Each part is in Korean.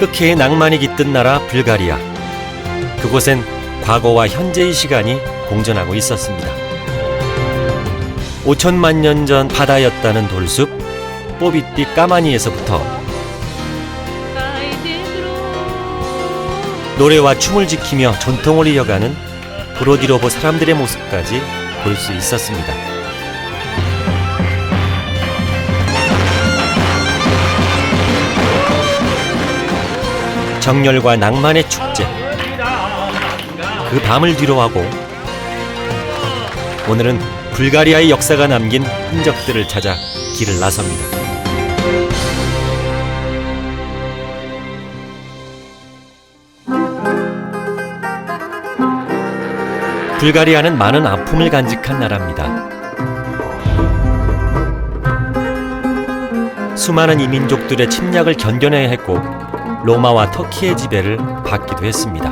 흑해의 낭만이 깃든 나라 불가리아. 그곳엔 과거와 현재의 시간이 공존하고 있었습니다. 5천만 년 전 바다였다는 돌숲 뽀비띠 까마니에서부터 노래와 춤을 지키며 전통을 이어가는 브로디로보 사람들의 모습까지 볼 수 있었습니다. 정열과 낭만의 축제, 그 밤을 뒤로하고 오늘은 불가리아의 역사가 남긴 흔적들을 찾아 길을 나섭니다. 불가리아는 많은 아픔을 간직한 나라입니다. 수많은 이민족들의 침략을 견뎌내야 했고 로마와 터키의 지배를 받기도 했습니다.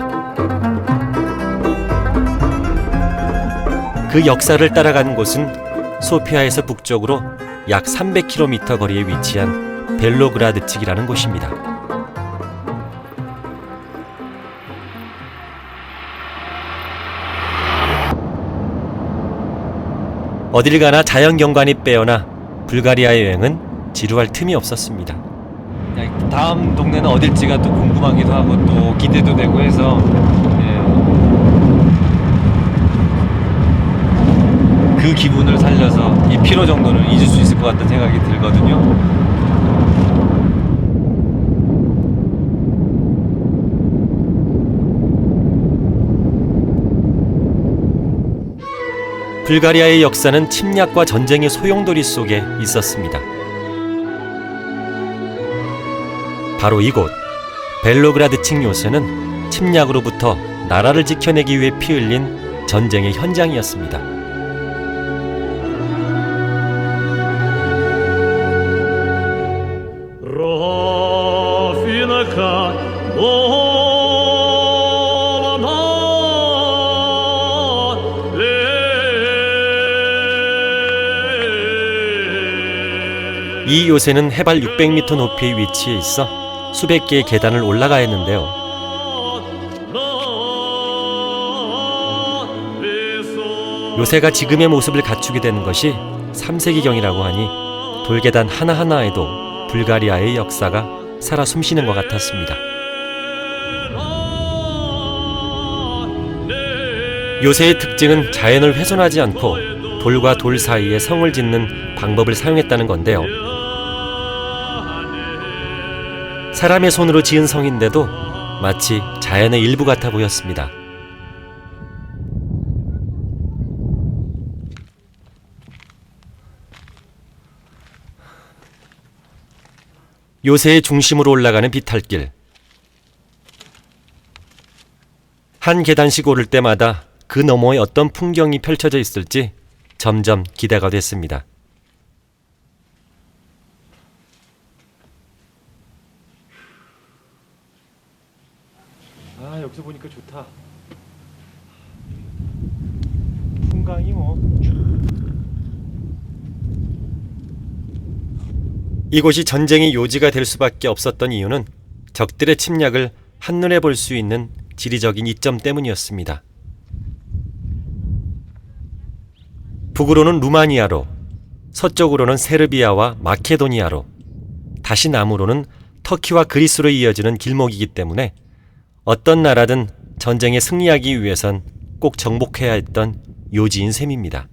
그 역사를 따라간 곳은 소피아에서 북쪽으로 약 300km 거리에 위치한 벨로그라드 측이라는 곳입니다. 어딜 가나 자연경관이 빼어나 불가리아 여행은 지루할 틈이 없었습니다. 다음 동네는 어딜지가 또 궁금하기도 하고 또 기대도 되고 해서 그 기분을 살려서 이 피로 정도는 잊을 수 있을 것 같다는 생각이 들거든요. 불가리아의 역사는 침략과 전쟁의 소용돌이 속에 있었습니다. 바로 이곳 벨로그라드 층 요새는 침략으로부터 나라를 지켜내기 위해 피 흘린 전쟁의 현장이었습니다. 이 요새는 해발 600m 높이의 위치에 있어 수백 개의 계단을 올라가야 했는데요. 요새가 지금의 모습을 갖추게 된 것이 3세기경이라고 하니 돌계단 하나하나에도 불가리아의 역사가 살아 숨쉬는 것 같았습니다. 요새의 특징은 자연을 훼손하지 않고 돌과 돌 사이에 성을 짓는 방법을 사용했다는 건데요. 사람의 손으로 지은 성인데도 마치 자연의 일부 같아 보였습니다. 요새의 중심으로 올라가는 비탈길. 한 계단씩 오를 때마다 그 너머에 어떤 풍경이 펼쳐져 있을지 점점 기대가 됐습니다. 아, 여기서 보니까 좋다. 풍광이 뭐. 이곳이 전쟁의 요지가 될 수밖에 없었던 이유는 적들의 침략을 한눈에 볼 수 있는 지리적인 이점 때문이었습니다. 북으로는 루마니아로, 서쪽으로는 세르비아와 마케도니아로, 다시 남으로는 터키와 그리스로 이어지는 길목이기 때문에 어떤 나라든 전쟁에 승리하기 위해선 꼭 정복해야 했던 요지인 셈입니다.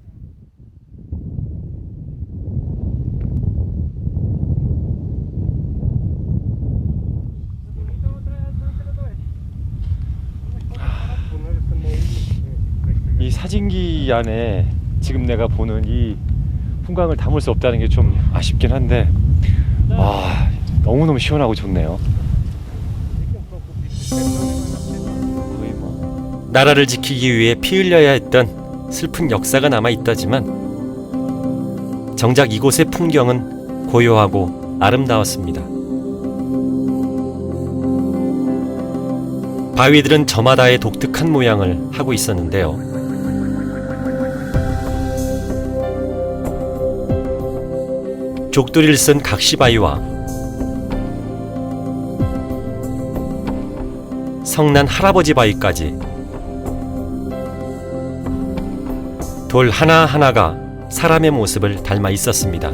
이 사진기 안에 지금 내가 보는 이 풍광을 담을 수 없다는 게 좀 아쉽긴 한데, 와, 너무너무 시원하고 좋네요. 거의 뭐 나라를 지키기 위해 피 흘려야 했던 슬픈 역사가 남아있다지만 정작 이곳의 풍경은 고요하고 아름다웠습니다. 바위들은 저마다의 독특한 모양을 하고 있었는데요. 족두리를 쓴 각시바위와 성난 할아버지 바위까지 돌 하나하나가 사람의 모습을 닮아 있었습니다.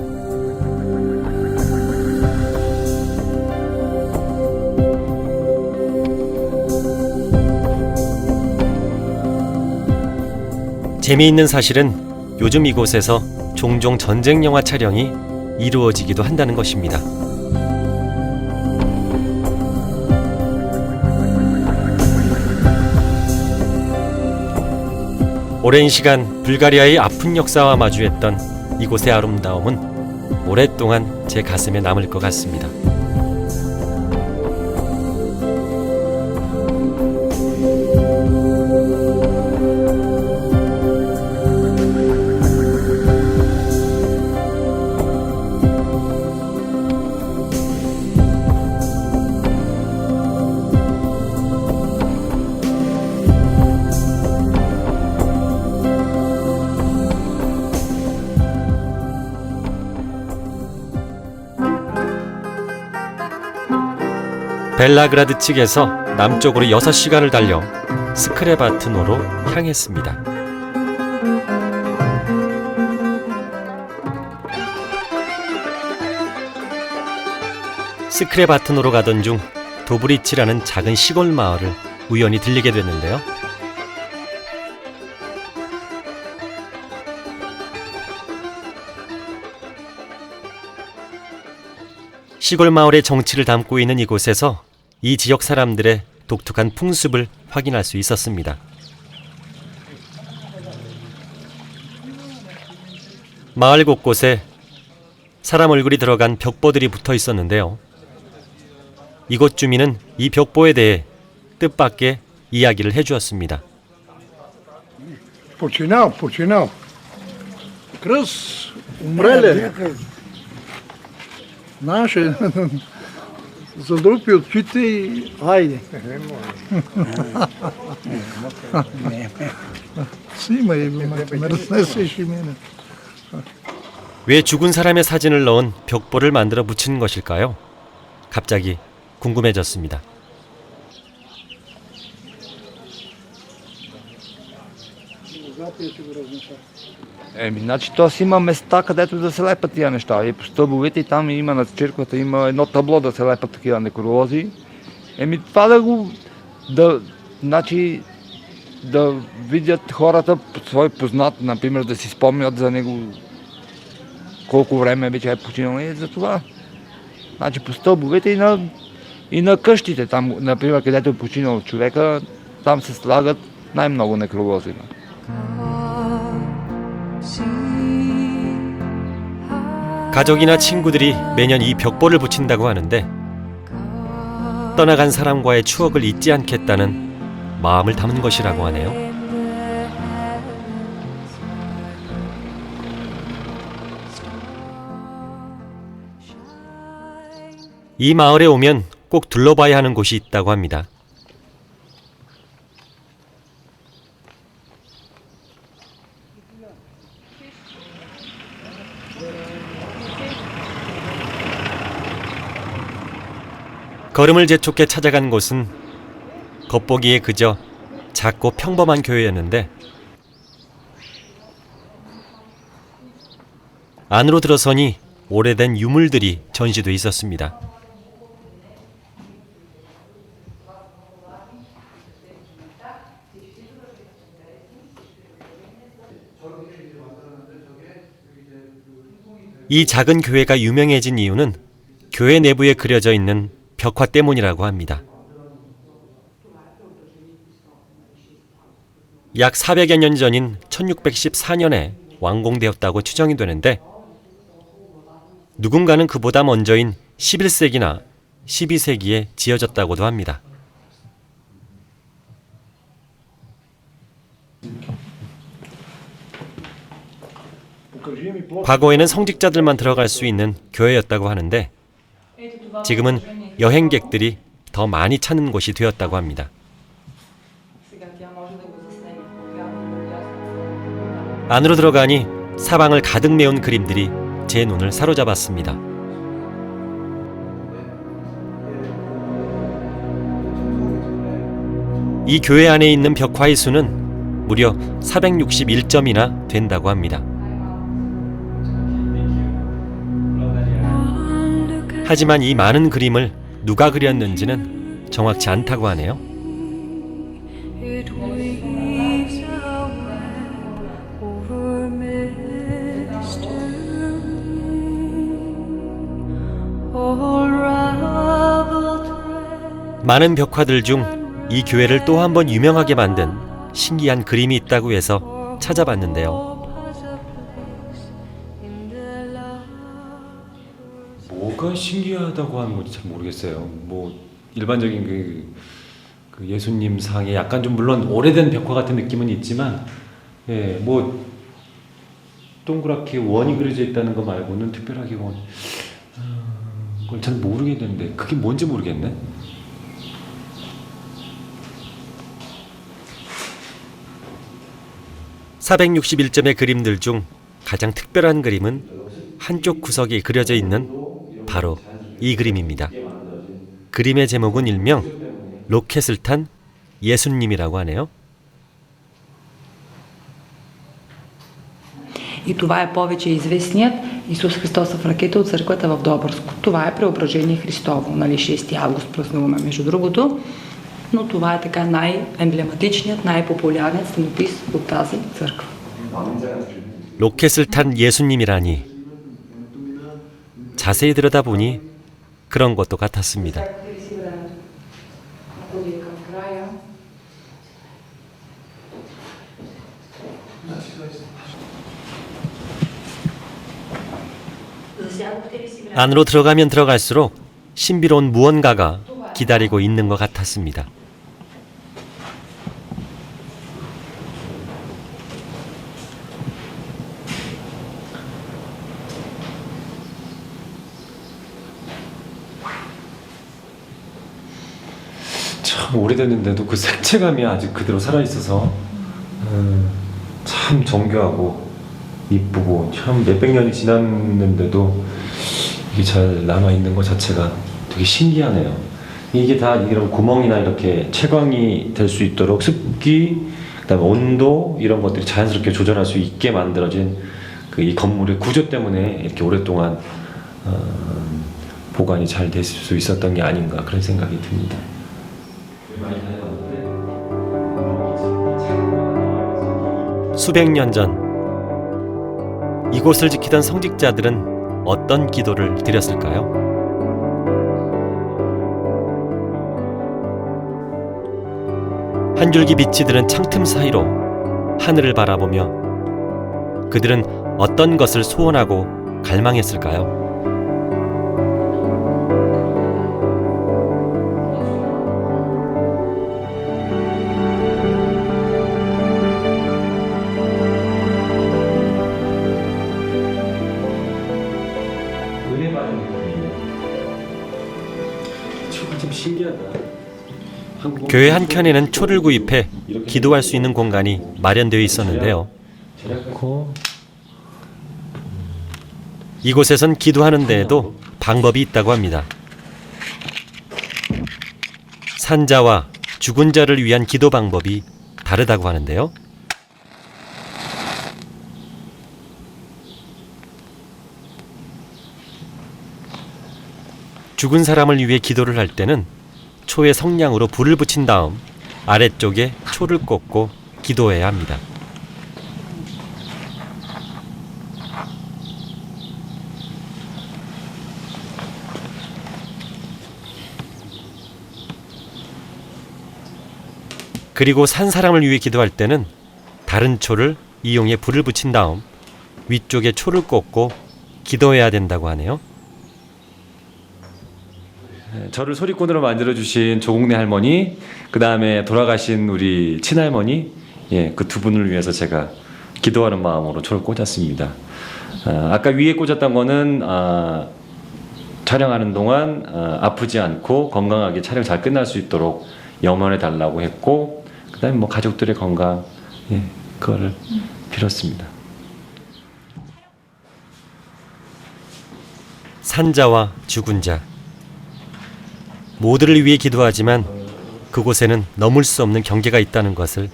재미있는 사실은 요즘 이곳에서 종종 전쟁 영화 촬영이 이루어지기도 한다는 것입니다. 오랜 시간 불가리아의 아픈 역사와 마주했던 이곳의 아름다움은 오랫동안 제 가슴에 남을 것 같습니다. 벨라그라드 측에서 남쪽으로 6시간을 달려 스크레바트노로 향했습니다. 스크레바트노로 가던 중 도브리치라는 작은 시골 마을을 우연히 들리게 됐는데요. 시골 마을의 정치를 담고 있는 이곳에서 이 지역 사람들의 독특한 풍습을 확인할 수 있었습니다. 마을 곳곳에 사람 얼굴이 들어간 벽보들이 붙어 있었는데요. 이곳 주민은 이 벽보에 대해 뜻밖의 이야기를 해주었습니다. Починал. Кръс умрели. Наши задрупи очите и хайде. Сима и ме разнесеш и мене. 왜 죽은 사람의 사진을 넣은 벽보를 만들어 붙이는 것일까요? 갑자기 궁금해졌습니다. Значи то си има места, където да се лепат тия неща. И по стълбовете там има над църквата, има едно табло да се лепат такива некролози. Това значи да видят хората свой познат, например, да си спомнят за него колко време вече е починал и за това. Значи по стълбовете и на къщите, там, например, където е починал човека, там се слагат най-много некролози. 가족이나 친구들이 매년 이 벽보를 붙인다고 하는데 떠나간 사람과의 추억을 잊지 않겠다는 마음을 담은 것이라고 하네요. 이 마을에 오면 꼭 둘러봐야 하는 곳이 있다고 합니다. 걸음을 재촉해 찾아간 곳은 겉보기에 그저 작고 평범한 교회였는데 안으로 들어서니 오래된 유물들이 전시돼 있었습니다. 이 작은 교회가 유명해진 이유는 교회 내부에 그려져 있는 벽화 때문이라고 합니다. 약 400여 년 전인 1614년에 완공되었다고 추정이 되는데 누군가는 그보다 먼저인 11세기나 12세기에 지어졌다고도 합니다. 과거에는 성직자들만 들어갈 수 있는 교회였다고 하는데 지금은 여행객들이 더 많이 찾는 곳이 되었다고 합니다. 안으로 들어가니 사방을 가득 메운 그림들이 제 눈을 사로잡았습니다. 이 교회 안에 있는 벽화의 수는 무려 461점이나 된다고 합니다. 하지만 이 많은 그림을 누가 그렸는지는 정확치 않다고 하네요. It weaves a web over mystery, unraveled thread. 많은 벽화들 중 이 교회를 또 한 번 유명하게 만든 신기한 그림이 있다고 해서 찾아봤는데요. 뭐가 신기하다고 하는 건지 잘 모르겠어요. 뭐 일반적인 그 예수님 상에 약간 좀 물론 오래된 벽화 같은 느낌은 있지만, 예, 뭐 동그랗게 원이 그려져 있다는 거 말고는 특별하게 그걸 잘 모르겠는데 그게 뭔지 모르겠네. (461점의) 그림들 중 가장 특별한 그림은 한쪽 구석에 그려져 있는 바로 이 그림입니다. 그림의 제목은 일명 로켓을 탄 예수님이라고 하네요. И това е повече известният Исус Христосов ракета от църквата в Добърско. Това е Преображение Христово, нали, 6 август празнуваме между другото, но това е така най-емблематичният, най-популярният стенопис от тази църква. 로켓을 탄 예수님이라니 자세히 들여다보니 그런 것도 같았습니다. 안으로 들어가면 들어갈수록 신비로운 무언가가 기다리고 있는 것 같았습니다. 참 오래됐는데도 그 색채감이 아직 그대로 살아있어서 참 정교하고 이쁘고, 참 몇백 년이 지났는데도 이게 잘 남아있는 것 자체가 되게 신기하네요. 이게 다 이런 구멍이나 이렇게 채광이 될 수 있도록 습기, 그다음에 온도 이런 것들이 자연스럽게 조절할 수 있게 만들어진 이 건물의 구조 때문에 이렇게 오랫동안 보관이 잘 될 수 있었던 게 아닌가, 그런 생각이 듭니다. 수백 년 전 이곳을 지키던 성직자들은 어떤 기도를 드렸을까요? 한 줄기 빛이 드는 창틈 사이로 하늘을 바라보며 그들은 어떤 것을 소원하고 갈망했을까요? 좀 신기하다. 교회 한켠에는 초를 구입해 기도할 수 있는 공간이 마련되어 있었는데요. 이곳에선 기도하는 데에도 방법이 있다고 합니다. 산자와 죽은 자를 위한 기도 방법이 다르다고 하는데요. 죽은 사람을 위해 기도를 할 때는 초에 성냥으로 불을 붙인 다음 아래쪽에 초를 꽂고 기도해야 합니다. 그리고 산 사람을 위해 기도할 때는 다른 초를 이용해 불을 붙인 다음 위쪽에 초를 꽂고 기도해야 된다고 하네요. 저를 소리꾼으로 만들어주신 조국래 할머니, 그 다음에 돌아가신 우리 친할머니, 예, 그 두 분을 위해서 제가 기도하는 마음으로 초를 꽂았습니다. 아까 위에 꽂았던 거는 촬영하는 동안 아프지 않고 건강하게 촬영 잘 끝날 수 있도록 염원해 달라고 했고, 그 다음에 뭐 가족들의 건강, 예, 그거를 빌었습니다. 산자와 죽은 자 모두를 위해 기도하지만 그곳에는 넘을 수 없는 경계가 있다는 것을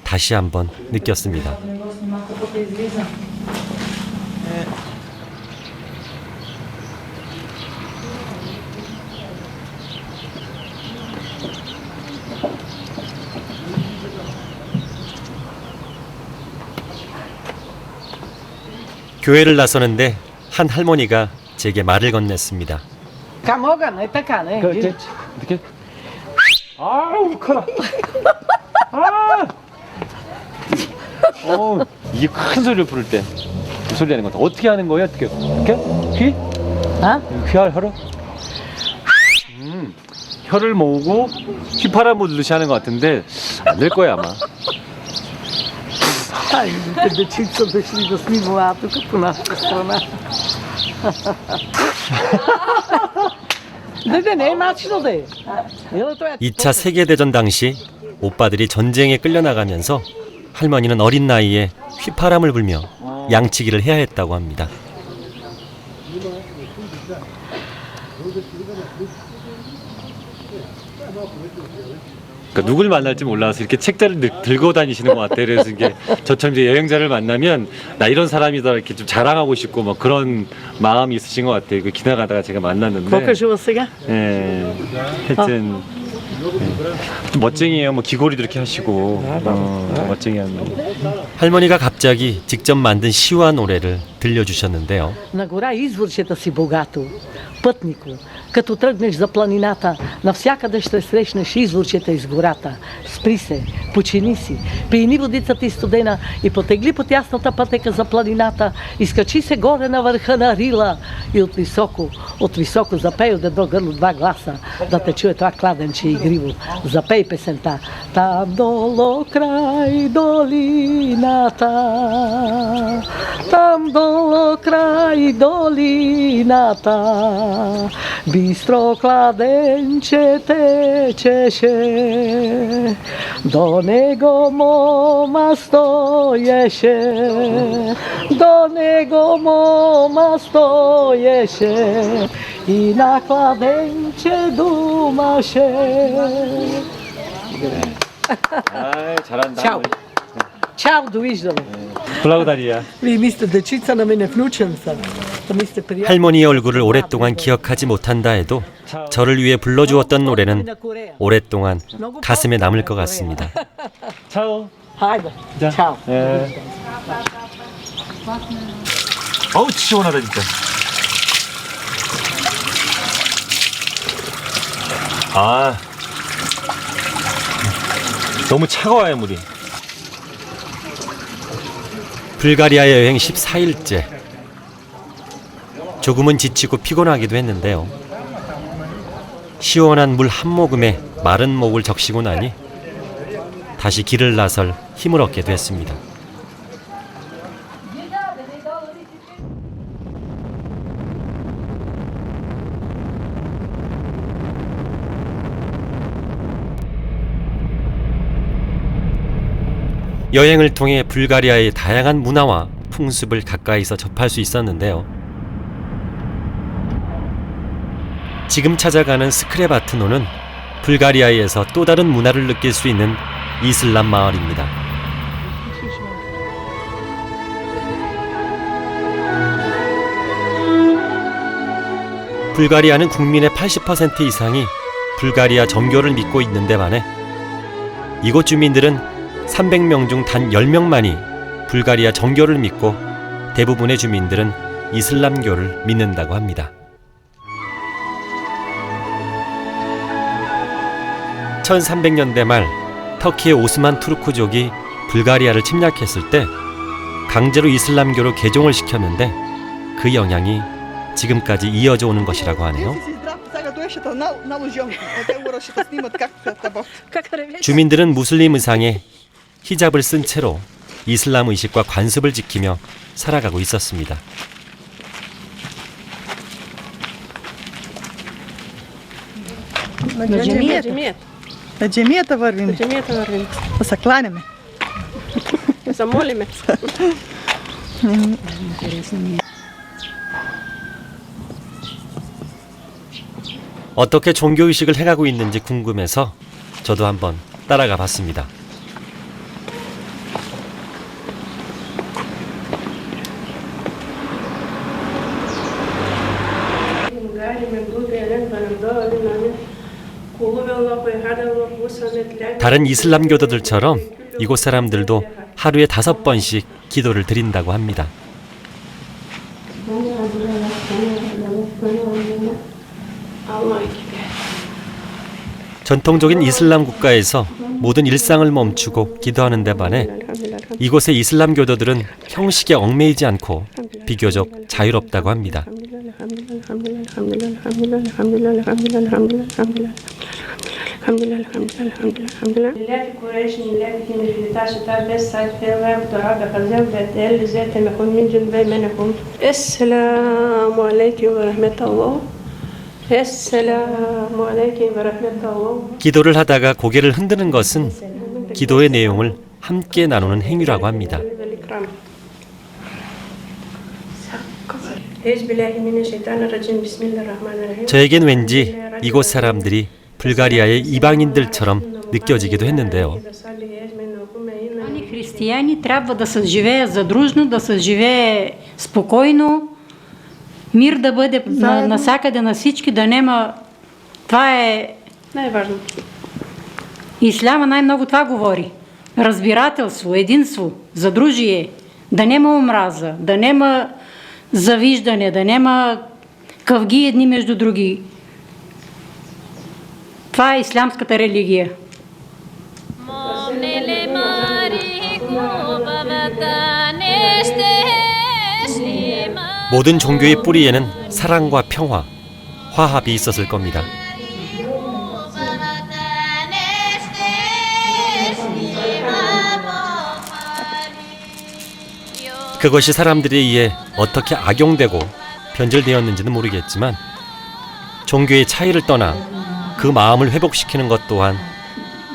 다시 한번 느꼈습니다. 교회를 나서는데 한 할머니가 제게 말을 건넸습니다. Камога, не така, не. 이렇게 아우 커라. 아. 이게 큰 소리를 부를 때 그 소리 내는 것 같아. 어떻게 하는 거예요? 어떻게? 이렇게? 귀? 아? 혀를? 혀를 모으고 휘파람 부르듯이 하는 것 같은데 안 될 거야 아마. Ай, дечица дошли да снимават тук по нашата страна. Да, не е мачно да е. 2차 세계대전 당시 오빠들이 전쟁에 끌려나가면서 할머니는 어린 나이에 휘파람을 불며 양치기를 해야 했다고 합니다. 그러니까 누굴 만날지 몰라서 이렇게 책자를 들고 다니시는 것 같아요. 그래서 이게 저처럼 이제 여행자를 만나면 나 이런 사람이다 이렇게 좀 자랑하고 싶고 뭐 그런 마음이 있으신 것 같아요. 그 지나가다가 제가 만났는데. Покажи сега. 예, 하여튼 좀 멋쟁이에요. 뭐 귀걸이도 이렇게 하시고 멋쟁이 할머니. 할머니가 갑자기 직접 만든 시와 노래를 들려주셨는데요. На гора изворчета си богато, пътнико. Като тръгнеш за планината, навсякъде ще срещнеш изворчета из гората. Спри се, почини си, пийни водицата и студена и потегли по тясната пътека за планината, изкачи се горе на върха на Рила и от високо запей от едно гърло два гласа, да те чуе това кладенче игриво. Запей песента. Там долу край долината, там долу край долината, бистро кладенче течеше, до него мома стоеше, до него мома стоеше и на кладенче думаше. 아, 잘한다. Чао. Чао, довиждане. 블라우다리야. Вие мислите, дечица на мене внучен са. Да ми сте приятели. 할머니의 얼굴을 오랫동안 기억하지 못한다 해도 저를 위해 불러주었던 노래는 오랫동안 가슴에 남을 것 같습니다. 차오. Хайде. 자. Чао. 예. 어우 시원하다 진짜. 아. 너무 차가워요 물이. 불가리아 여행 14일째. 조금은 지치고 피곤하기도 했는데요. 시원한 물 한 모금에 마른 목을 적시고 나니 다시 길을 나설 힘을 얻게 됐습니다. 여행을 통해 불가리아의 다양한 문화와 풍습을 가까이서 접할 수 있었는데요. 지금 찾아가는 스크레바트노는 불가리아에서 또 다른 문화를 느낄 수 있는 이슬람 마을입니다. 불가리아는 국민의 80% 이상이 불가리아 정교를 믿고 있는데 반해 이곳 주민들은 300명 중 단 10명만이 불가리아 정교를 믿고 대부분의 주민들은 이슬람교를 믿는다고 합니다. 1300년대 말 터키의 오스만 투르크족이 불가리아를 침략했을 때 강제로 이슬람교로 개종을 시켰는데 그 영향이 지금까지 이어져 오는 것이라고 하네요. 주민들은 무슬림 의상에 히잡을 쓴 채로 이슬람 의식과 관습을 지키며 살아가고 있었습니다. На джамията. На джамията вървим. На джамията вървим. Да се кланяме. Да се молиме. 어떻게 종교의식을 행하고 있는지 궁금해서 저도 한번 따라가 봤습니다. 다른 이슬람 교도들처럼 이곳 사람들도 하루에 5번씩 기도를 드린다고 합니다. 전통적인 이슬람 국가에서 모든 일상을 멈추고 기도하는 데 반해 이곳의 이슬람 교도들은 형식에 얽매이지 않고 비교적 자유롭다고 합니다. 기도를 하다가 고개를 흔드는 것은 기도의 내용을 함께 나누는 행위라고 합니다. 저에겐 왠지 이곳 사람들이 불가리아의 이방인들처럼 느껴지기도 했는데요. Християни трябва да се живее задружно, да се живее спокойно, мир да бъде насякъде на всички, да нема... Това е... Най-важно. Исляма най-много това говори. Разбирателство, единство, задружие, да нема омраза, да нема завиждане, да нема къвги едни между други. Това е ислямската религия. 모든 종교의 뿌리에는 사랑과 평화, 화합이 있었을 겁니다. 그것이 사람들에 의해 어떻게 악용되고 변질되었는지는 모르겠지만 종교의 차이를 떠나 그 마음을 회복시키는 것 또한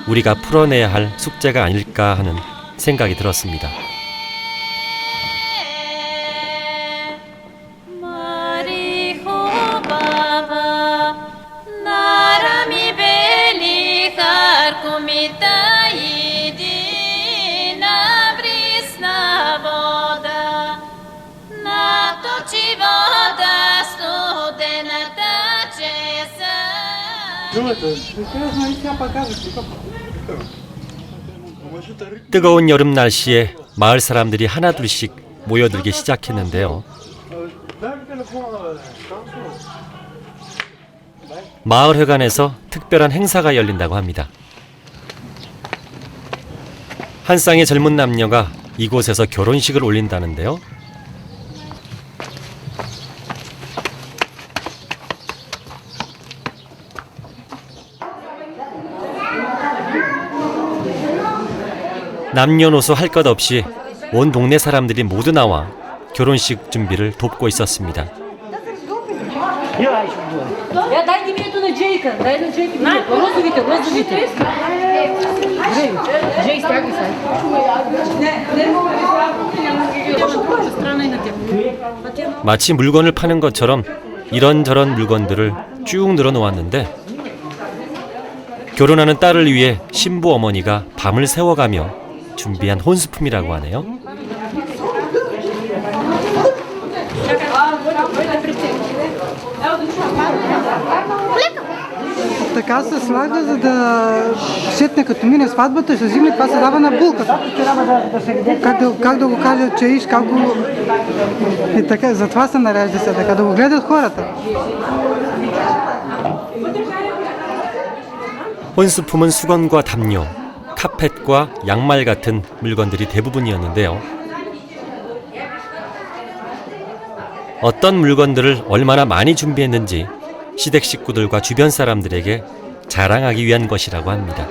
우리가 풀어내야 할 숙제가 아닐까 하는 생각이 들었습니다. 뜨거운 여름 날씨에 마을 사람들이 하나둘씩 모여들기 시작했는데요. 마을회관에서 특별한 행사가 열린다고 합니다. 한 쌍의 젊은 남녀가 이곳에서 결혼식을 올린다는데요. 남녀노소 할 것 없이 온 동네 사람들이 모두 나와 결혼식 준비를 돕고 있었습니다. Дайте ми ето на Джейка. Дай на Джейка. Розовите, розовите. Джей, стягай сега. 마치 물건을 파는 것처럼 이런저런 물건들을 쭉 늘어놓았는데 결혼하는 딸을 위해 신부 어머니가 밤을 새워가며 준비한 혼수품이라고 하네요. Така се слага, за да сетне като мине сватбата и се взиме, това се дава на булката. Как да го кажа, че иш, как го... И така, затова се нарежда се, така да го гледат хората. 혼수품은 수건과 담요, 카펫과 양말 같은 물건들이 대부분이었는데요. 어떤 물건들을 얼마나 많이 준비했는지 시댁 식구들과 주변 사람들에게 자랑하기 위한 것이라고 합니다.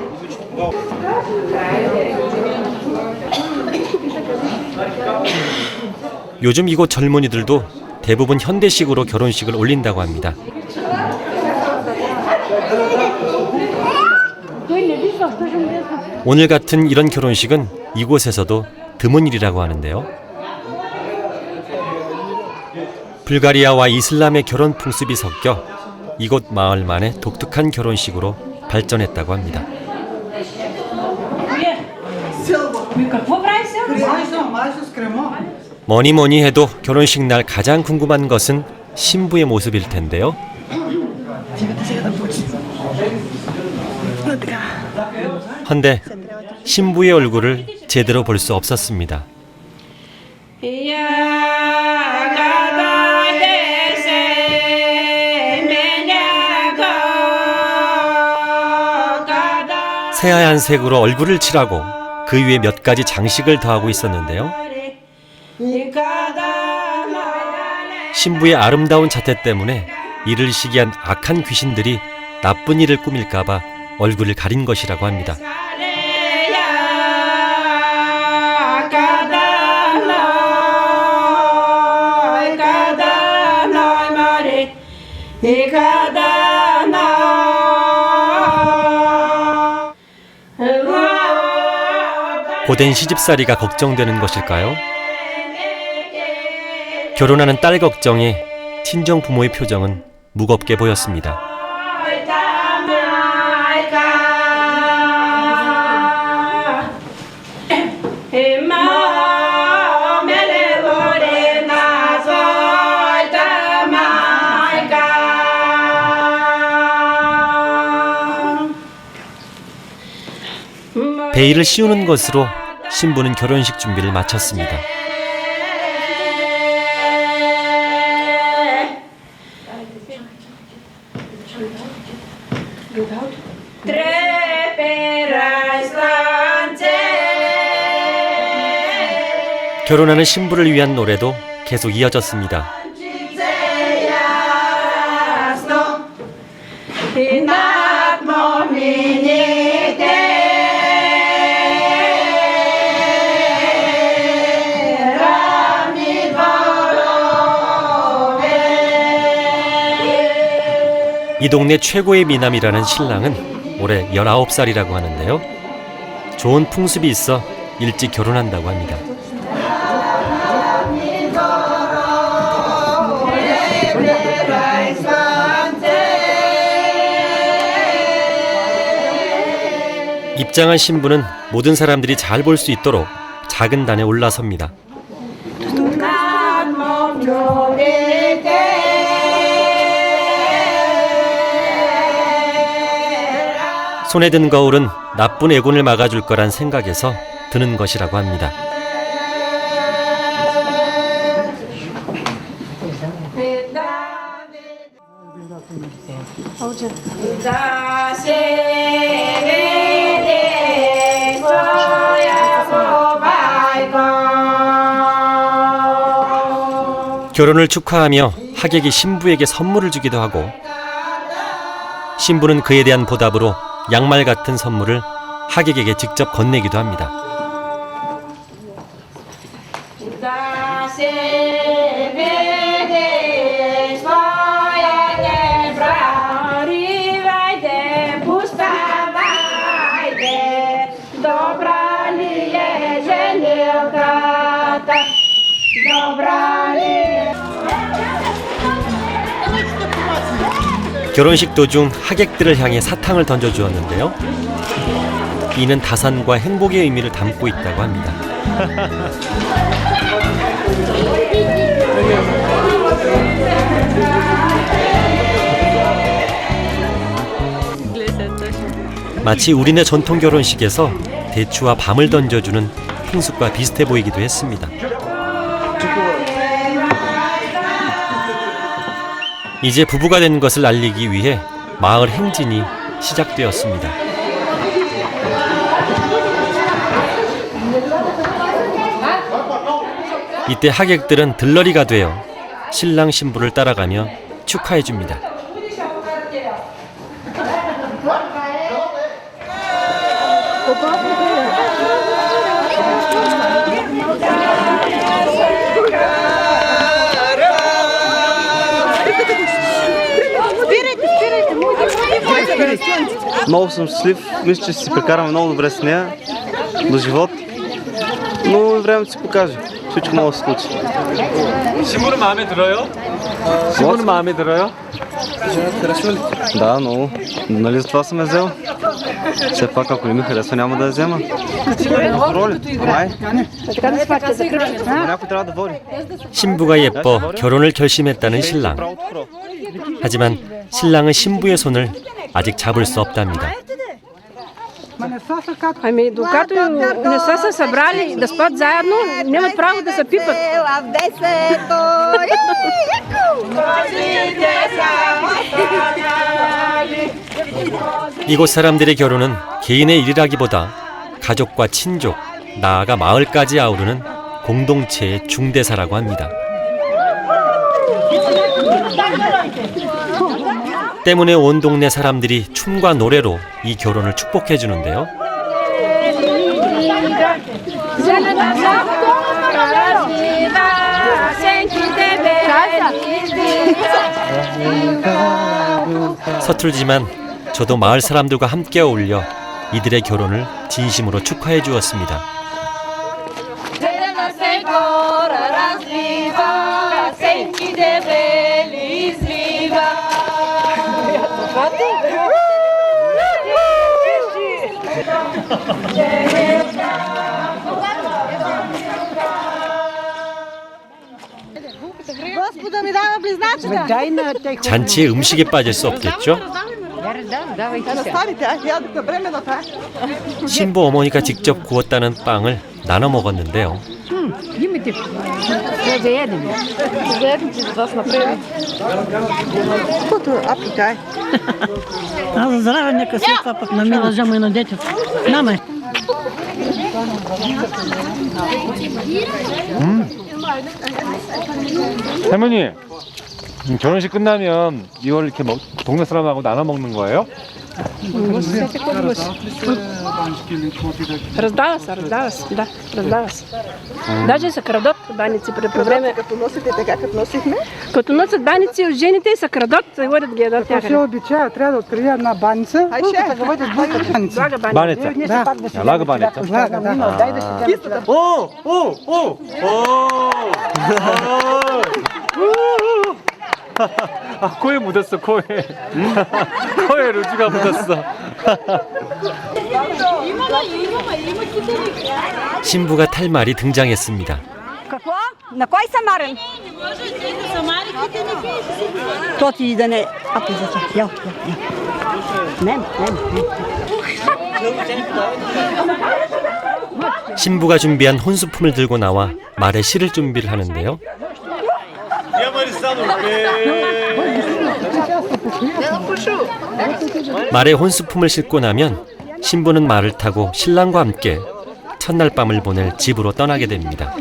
요즘 이곳 젊은이들도 대부분 현대식으로 결혼식을 올린다고 합니다. 오늘 같은 이런 결혼식은 이곳에서도 드문 일이라고 하는데요. 불가리아와 이슬람의 결혼 풍습이 섞여 이곳 마을만의 독특한 결혼식으로 발전했다고 합니다. Какво прави сега? Май с кремо. 뭐니 뭐니 해도 결혼식 날 가장 궁금한 것은 신부의 모습일 텐데요. 헌데 신부의 얼굴을 제대로 볼 수 없었습니다. 새하얀 색으로 얼굴을 칠하고 그 위에 몇 가지 장식을 더하고 있었는데요. 신부의 아름다운 자태 때문에 이를 시기한 악한 귀신들이 나쁜 일을 꾸밀까봐 얼굴을 가린 것이라고 합니다. 고된 시집살이가 걱정되는 것일까요? 결혼하는 딸 걱정에 친정 부모의 표정은 무겁게 보였습니다. 베일을 씌우는 것으로 신부는 결혼식 준비를 마쳤습니다. 결혼하는 신부를 위한 노래도 계속 이어졌습니다. 이 동네 최고의 미남이라는 신랑은 올해 19살이라고 하는데요. 좋은 풍습이 있어 일찍 결혼한다고 합니다. 입장한 신부는 모든 사람들이 잘 볼 수 있도록 작은 단에 올라섭니다. 손에 든 거울은 나쁜 애군을 막아줄 거란 생각에서 드는 것이라고 합니다. 결혼을 축하하며 하객이 신부에게 선물을 주기도 하고, 신부는 그에 대한 보답으로 양말 같은 선물을 하객에게 직접 건네기도 합니다. 결혼식 도중 하객들을 향해 사탕을 던져주었는데요. 이는 다산과 행복의 의미를 담고 있다고 합니다. 마치 우리네 전통 결혼식에서 대추와 밤을 던져주는 풍습과 비슷해 보이기도 했습니다. 이제 부부가 된 것을 알리기 위해 마을 행진이 시작되었습니다. 이때 하객들은 들러리가 되어 신랑 신부를 따라가며 축하해 줍니다. Много съм щастлив, мисля, че ще си прекараме много добре с нея до живот, но времето си покаже. Всичко може да се случи. 신부는 마음에 들어요? 신부는 마음에 들어요? Да, много. Нали за това съм я взел? Все пак, ако не ми харесва, няма да я взема. Роля, май. Така да спачте за кръчето. Някой трябва да води. 신부가 예뻐 결혼을 결심했다는 신랑. 하지만 신랑은 신부의 손을 아직 잡을 수 없답니다. Ами, докато не са се събрали да спят заедно, нямат право да се пипат. 이곳 사람들의 결혼은 개인의 일이라기보다 가족과 친족, 나아가 마을까지 아우르는 공동체의 중대사라고 합니다. 때문에 온 동네 사람들이 춤과 노래로 이 결혼을 축복해 주는데요. 서툴지만 저도 마을 사람들과 함께 어울려 이들의 결혼을 진심으로 축하해 주었습니다. 잔치의 음식에 빠질 수 없겠죠? 신부 어머니가 직접 구웠다는 빵을 나눠 먹었는데요. А за здраве нека след това пък намира жама и на детето. Наме. 할머니, 결혼식 끝나면 이걸 이렇게 동네 사람하고 나눠 먹는 거예요? Раздава се, да, раздава се. Даже се крадат баници при време. Като носите така, като носихме? Като носят баници от жените и се крадат, и водят ги едат Това се обичая, трябва да открия една баница. Булката да бъде булка баница. Блага баница. 바네짜. 라그 바네짜. Блага, да. Дай да ще кажа. 아, 코에 묻었어, 코에. 코에 루즈가 묻었어. 신부가 탈 말이 등장했습니다. Какво? На кой самарен? То ти да не... Ако за тях, я. Не. 신부가 준비한 혼수품을 들고 나와 말에 실을 준비를 하는데요. 말에 혼수품을 싣고 나면 신부는 말을 타고 신랑과 함께 첫날 밤을 보낼 집으로 떠나게 됩니다.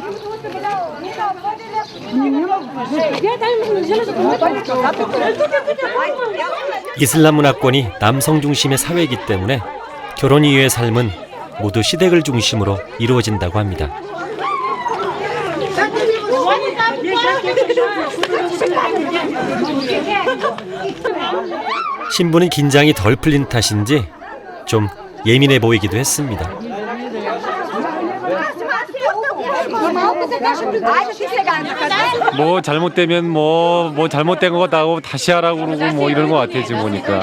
이슬람 문화권이 남성 중심의 사회이기 때문에 결혼 이후의 삶은 모두 시댁을 중심으로 이루어진다고 합니다. 신부는 긴장이 덜 풀린 탓인지 좀 예민해 보이기도 했습니다. 뭐 잘못되면 뭐 잘못된 거다고 다시 하라고 그러고 뭐 이런 거 같아 지금 보니까.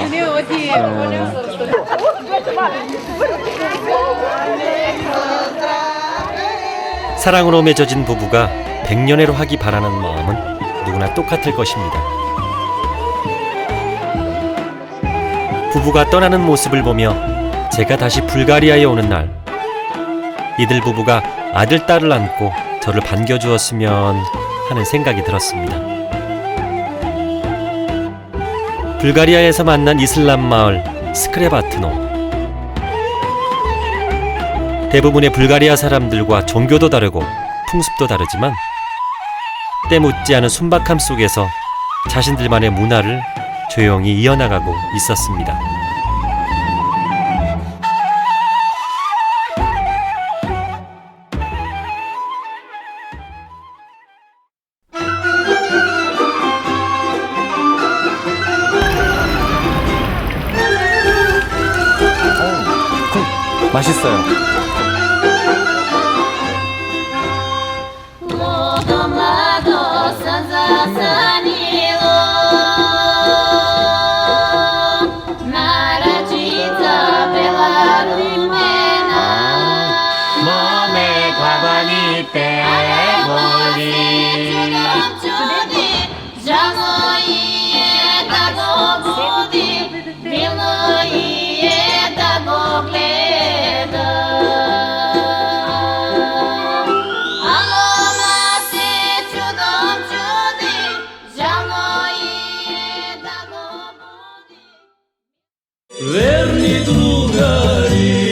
사랑으로 맺어진 부부가 백년해로 하기 바라는 마음은 누구나 똑같을 것입니다. 부부가 떠나는 모습을 보며 제가 다시 불가리아에 오는 날, 이들 부부가 아들, 딸을 안고 저를 반겨주었으면 하는 생각이 들었습니다. 불가리아에서 만난 이슬람 마을 스크레바트노. 대부분의 불가리아 사람들과 종교도 다르고 풍습도 다르지만 때 묻지 않은 순박함 속에서 자신들만의 문화를 조용히 이어나가고 있었습니다. 맛있어요. Pela верни другари.